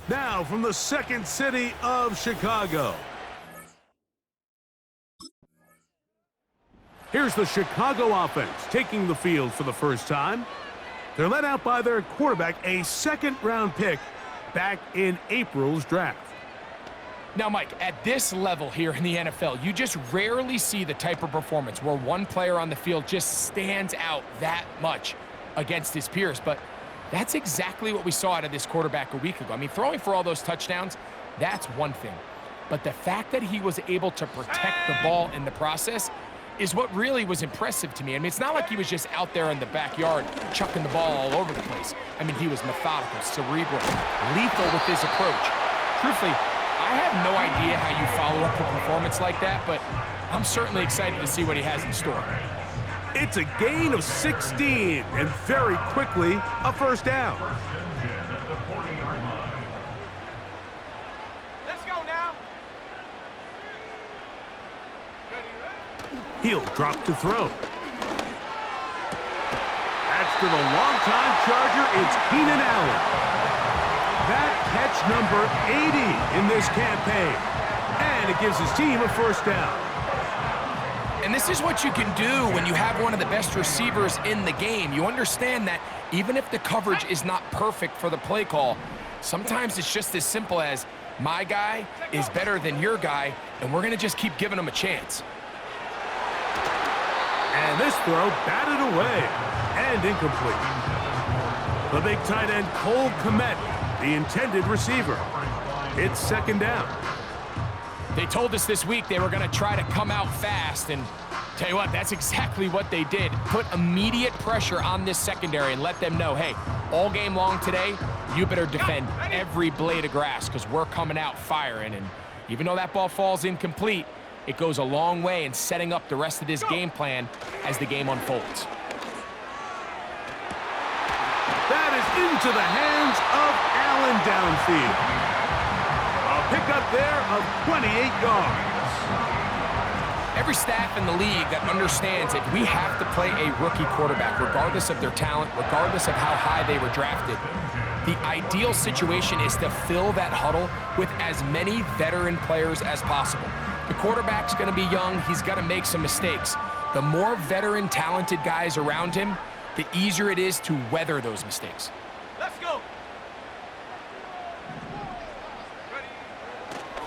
Now from the second city of Chicago. Here's the Chicago offense taking the field for the first time. They're led out by their quarterback, a second-round pick back in April's draft. Now, Mike, at this level here in the NFL, you just rarely see the type of performance where one player on the field just stands out that much against his peers. But that's exactly what we saw out of this quarterback a week ago. I mean, throwing for all those touchdowns, that's one thing. But the fact that he was able to protect the ball in the process is what really was impressive to me. I mean, it's not like he was just out there in the backyard chucking the ball all over the place. I mean, he was methodical, cerebral, lethal with his approach. Truthfully, I have no idea how you follow up a performance like that, but I'm certainly excited to see what he has in store. It's a gain of 16, and very quickly, a first down. Let's go now. He'll drop to throw. That's to the longtime Charger, it's Keenan Allen. That catch number 80 in this campaign. And it gives his team a first down. And this is what you can do when you have one of the best receivers in the game. You understand that even if the coverage is not perfect for the play call, sometimes it's just as simple as my guy is better than your guy, and we're going to just keep giving him a chance. And this throw batted away and incomplete. The big tight end Cole Kmet, the intended receiver. It's second down. They told us this week they were going to try to come out fast, and tell you what, that's exactly what they did. Put immediate pressure on this secondary and let them know, hey, all game long today, you better defend every blade of grass because we're coming out firing. And even though that ball falls incomplete, it goes a long way in setting up the rest of this game plan as the game unfolds. That is into the hands of Allen downfield. A pickup there of 28 yards. Every staff in the league that understands it, we have to play a rookie quarterback, regardless of their talent, regardless of how high they were drafted. The ideal situation is to fill that huddle with as many veteran players as possible. The quarterback's going to be young. He's got to make some mistakes. The more veteran, talented guys around him, the easier it is to weather those mistakes. Let's go.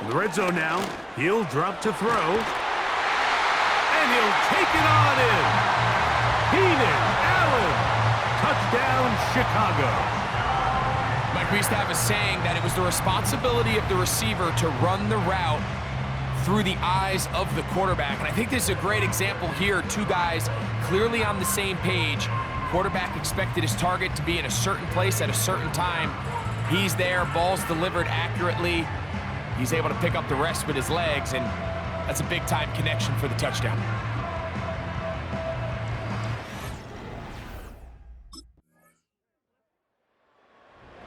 In the red zone now, he'll drop to throw. And he'll take it on in. Keenan Allen. Touchdown, Chicago. Mike, we used to have a saying that it was the responsibility of the receiver to run the route through the eyes of the quarterback. And I think this is a great example here. Two guys clearly on the same page. Quarterback expected his target to be in a certain place at a certain time. He's there, ball's delivered accurately. He's able to pick up the rest with his legs, and that's a big-time connection for the touchdown.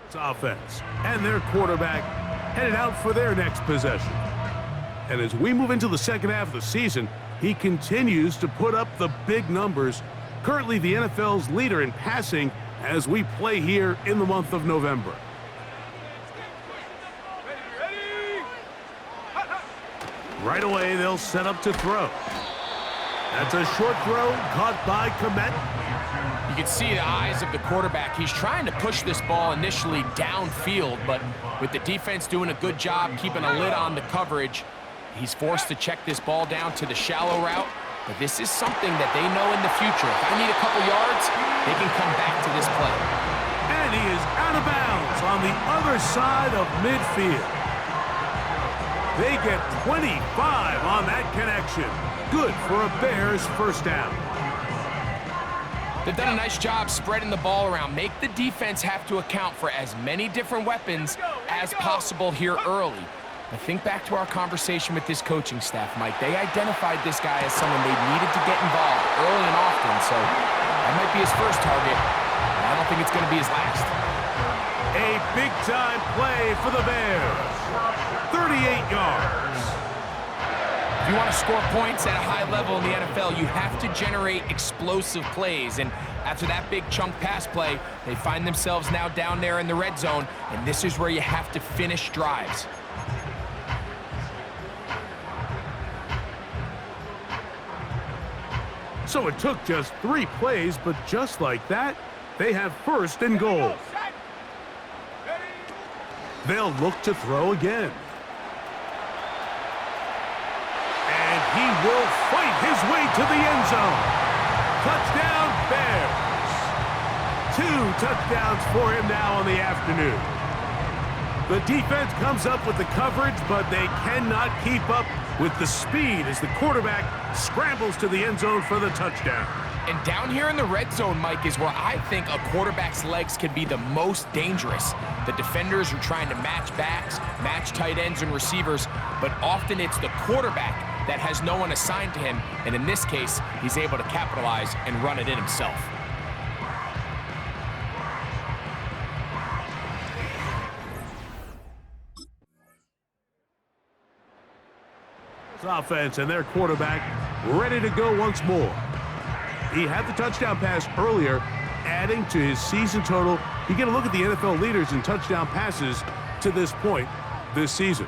It's offense, and their quarterback headed out for their next possession. And as we move into the second half of the season, he continues to put up the big numbers. Currently the NFL's leader in passing as we play here in the month of November. Right away, they'll set up to throw. That's a short throw caught by Kmet. You can see the eyes of the quarterback. He's trying to push this ball initially downfield, but with the defense doing a good job keeping a lid on the coverage, he's forced to check this ball down to the shallow route. But this is something that they know in the future. If I need a couple yards, they can come back to this play. And he is out of bounds on the other side of midfield. They get 25 on that connection. Good for a Bears first down. They've done a nice job spreading the ball around. Make the defense have to account for as many different weapons as possible here early. But think back to our conversation with this coaching staff, Mike. They identified this guy as someone they needed to get involved early and often, so that might be his first target, but I don't think it's going to be his last. A big-time play for the Bears. 38 yards. you want to score points at a high level in the NFL, you have to generate explosive plays. And after that big chunk pass play, they find themselves now down there in the red zone, and this is where you have to finish drives. So it took just 3 plays, but just like that, they have first and goal. They'll look to throw again. And he will fight his way to the end zone. Touchdown, Bears. 2 touchdowns for him now on the afternoon. The defense comes up with the coverage, but they cannot keep up with the speed as the quarterback scrambles to the end zone for the touchdown. And down here in the red zone, Mike, is where I think a quarterback's legs can be the most dangerous. The defenders are trying to match backs, match tight ends and receivers, but often it's the quarterback that has no one assigned to him, and in this case, he's able to capitalize and run it in himself. Offense and their quarterback ready to go once more. He had the touchdown pass earlier, adding to his season total. You get a look at the NFL leaders in touchdown passes to this point this season.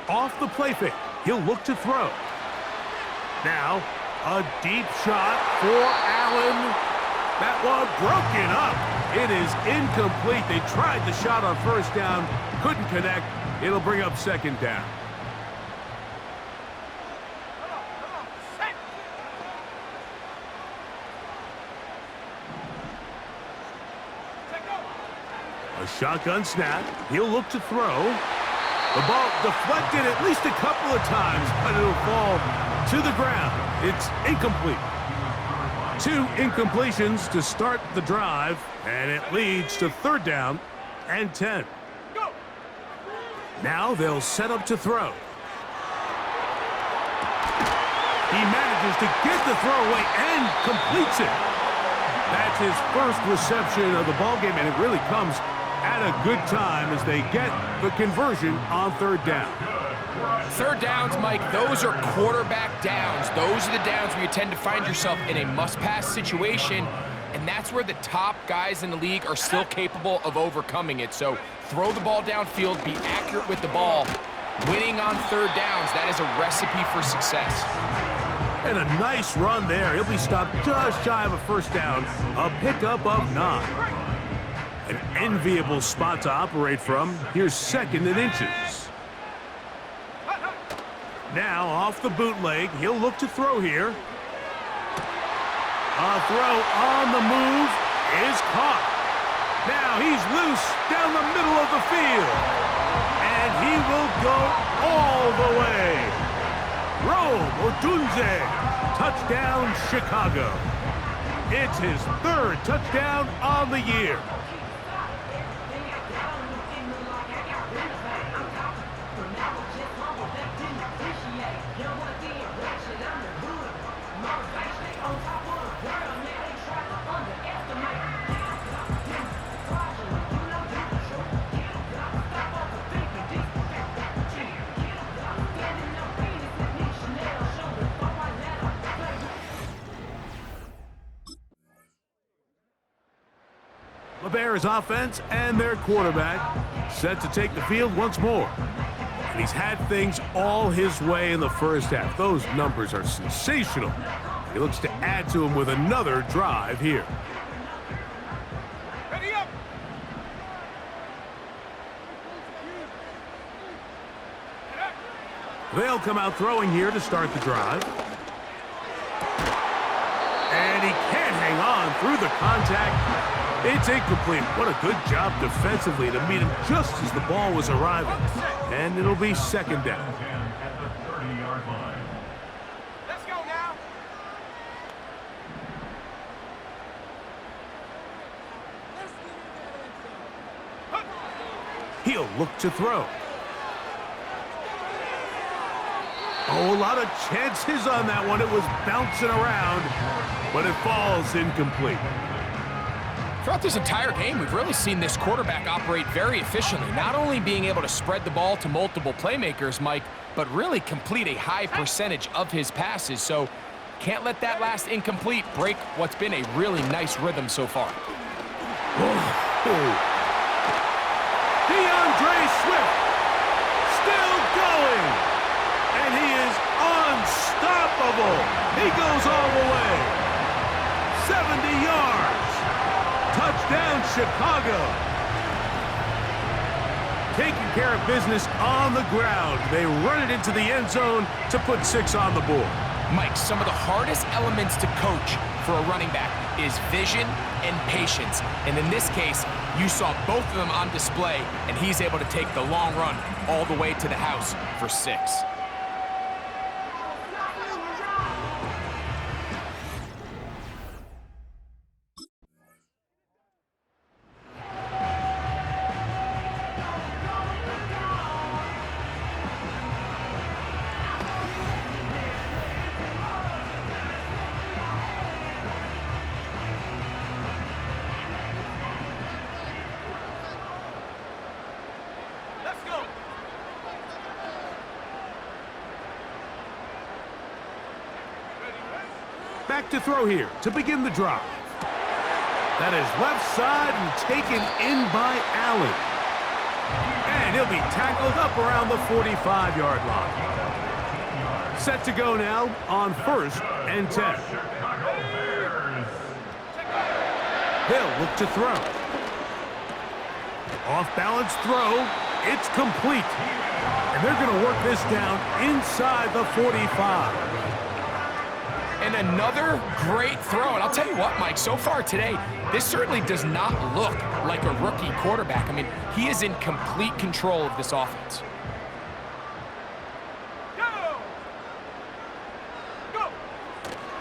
Off the play fake, he'll look to throw. Now, a deep shot for Allen. That one broken up. It is incomplete. They tried the shot on first down, couldn't connect. It'll bring up second down. A shotgun snap. He'll look to throw. The ball deflected at least a couple of times, but it'll fall to the ground. It's incomplete. 2 incompletions to start the drive, and it leads to 3rd down and 10. Now they'll set up to throw. He manages to get the throw away and completes it. That's his first reception of the ballgame, and it really comes at a good time as they get the conversion on 3rd down. 3rd downs, Mike, those are quarterback downs. Those are the downs where you tend to find yourself in a must-pass situation, and that's where the top guys in the league are still capable of overcoming it. So throw the ball downfield, be accurate with the ball. Winning on 3rd downs, that is a recipe for success. And a nice run there. He'll be stopped just shy of a first down. A pickup of 9. An enviable spot to operate from. Here's 2nd and inches. Now off the bootleg, he'll look to throw here. A throw on the move is caught. Now he's loose down the middle of the field. And he will go all the way. Rome Odunze, touchdown Chicago. It's his 3rd touchdown on the year. The Bears offense and their quarterback set to take the field once more. And he's had things all his way in the first half. Those numbers are sensational. He looks to add to them with another drive here. Ready up. They'll come out throwing here to start the drive. And he can't hang on through the contact. It's incomplete. What a good job defensively to meet him just as the ball was arriving. And it'll be 2nd down. Let's go now. He'll look to throw. Oh, a lot of chances on that one. It was bouncing around. but it falls incomplete. Throughout this entire game, we've really seen this quarterback operate very efficiently, not only being able to spread the ball to multiple playmakers, Mike, but really complete a high percentage of his passes. So can't let that last incomplete break what's been a really nice rhythm so far. DeAndre Swift still going, and he is unstoppable. He goes all the way. 70 yards. Touchdown, Chicago. Taking care of business on the ground. They run it into the end zone to put 6 on the board. Mike, some of the hardest elements to coach for a running back is vision and patience. And in this case, you saw both of them on display, and he's able to take the long run all the way to the house for 6. Back to throw here to begin the drive. That is left side and taken in by Allen. And he'll be tackled up around the 45-yard line. Set to go now on 1st and 10. He'll look to throw. Off-balance throw. It's complete. And they're going to work this down inside the 45. And another great throw. And I'll tell you what, Mike, so far today, this certainly does not look like a rookie quarterback. I mean, he is in complete control of this offense. Go!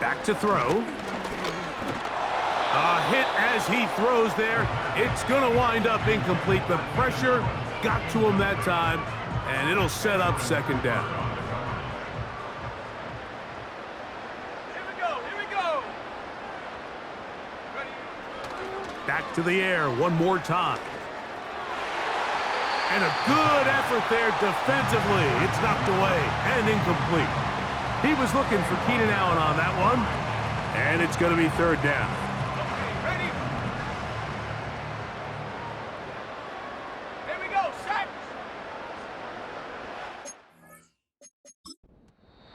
Back to throw. A hit as he throws there. It's going to wind up incomplete. The pressure got to him that time, and it'll set up 2nd down. Back to the air one more time. And a good effort there defensively. It's knocked away and incomplete. He was looking for Keenan Allen on that one. And it's going to be 3rd down. Ready? Here we go, set!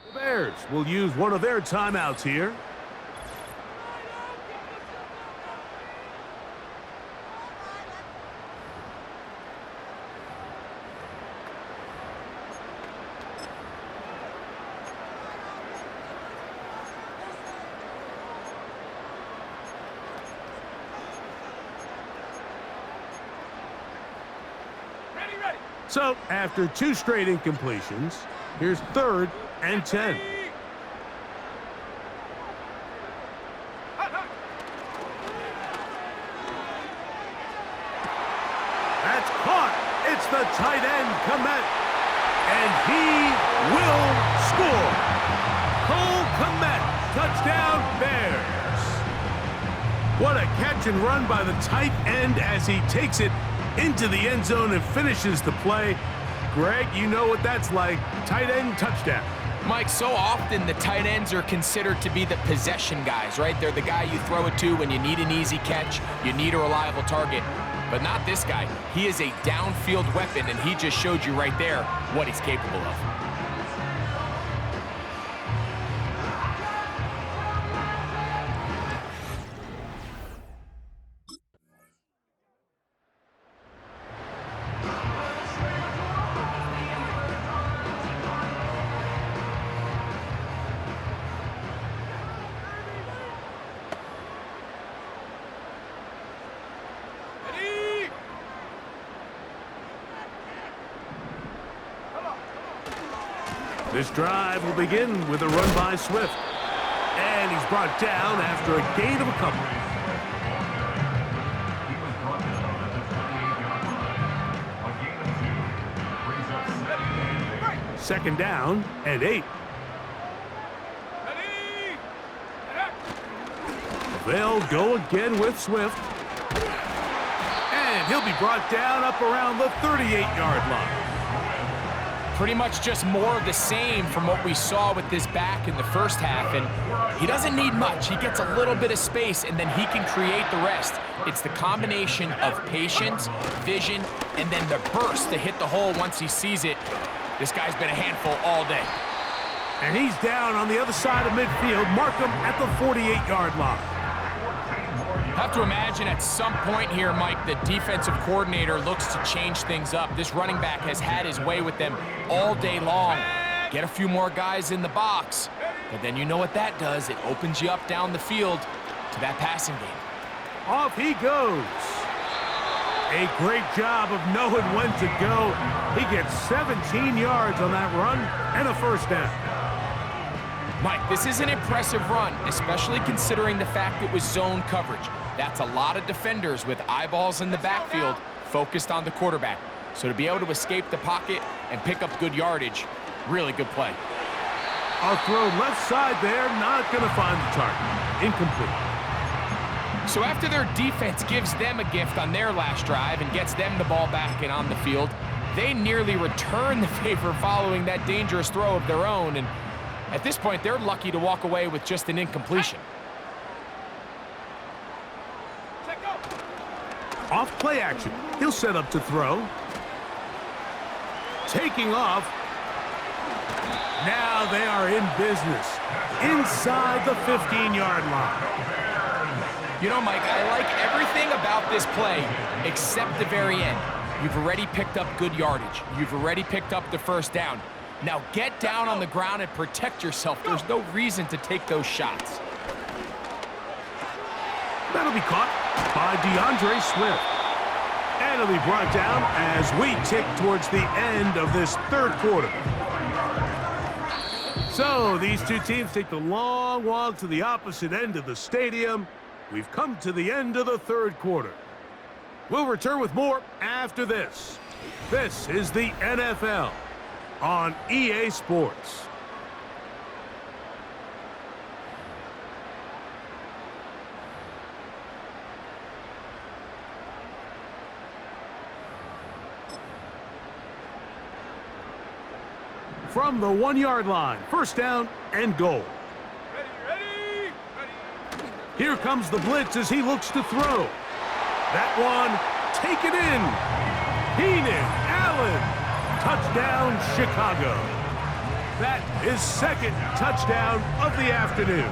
The Bears will use one of their timeouts here. So, after 2 straight incompletions, here's 3rd and 10. That's caught. It's the tight end, Kmet. And he will score. Cole Kmet, touchdown Bears. What a catch and run by the tight end as he takes it into the end zone and finishes the play. Greg, you know what that's like. Tight end touchdown. Mike, so often the tight ends are considered to be the possession guys, right? They're the guy you throw it to when you need an easy catch, you need a reliable target. But not this guy. He is a downfield weapon, and he just showed you right there what he's capable of. This drive will begin with a run by Swift. And he's brought down after a gain of a couple. Second down and 8. They'll go again with Swift. And he'll be brought down up around the 38-yard line. Pretty much just more of the same from what we saw with this back in the first half, and he doesn't need much. He gets a little bit of space, and then he can create the rest. It's the combination of patience, vision, and then the burst to hit the hole once he sees it. This guy's been a handful all day. And he's down on the other side of midfield. Mark him at the 48-yard line. Have to imagine at some point here, Mike, the defensive coordinator looks to change things up. This running back has had his way with them all day long. Get a few more guys in the box, but then you know what that does. It opens you up down the field to that passing game. Off he goes. A great job of knowing when to go. He gets 17 yards on that run and a first down. Mike, this is an impressive run, especially considering the fact it was zone coverage. That's a lot of defenders with eyeballs in the backfield focused on the quarterback. So to be able to escape the pocket and pick up good yardage, really good play. I'll throw left side there, not going to find the target. Incomplete. So after their defense gives them a gift on their last drive and gets them the ball back and on the field, they nearly return the favor following that dangerous throw of their own. And at this point, they're lucky to walk away with just an incompletion. Off play action. He'll set up to throw. Taking off. Now they are in business. Inside the 15-yard line. You know, Mike, I like everything about this play except the very end. You've already picked up good yardage. You've already picked up the first down. Now get down on the ground and protect yourself. There's no reason to take those shots. That'll be caught by DeAndre Swift. And it'll be brought down as we tick towards the end of this third quarter. So these two teams take the long walk to the opposite end of the stadium. We've come to the end of the third quarter. We'll return with more after this. This is the NFL on EA Sports. From the 1-yard line, first down and goal. Ready. Here comes the blitz as he looks to throw. That one, taken in. Keenan Allen, touchdown Chicago. That is second touchdown of the afternoon.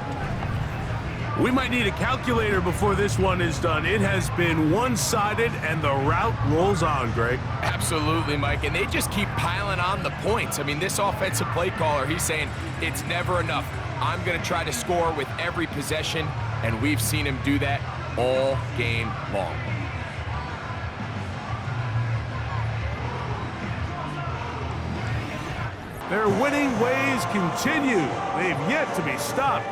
We might need a calculator before this one is done. It has been one-sided, and the route rolls on, Greg. Absolutely, Mike, and they just keep piling on the points. I mean, this offensive play caller, he's saying it's never enough. I'm going to try to score with every possession, and we've seen him do that all game long. Their winning ways continue. They've yet to be stopped.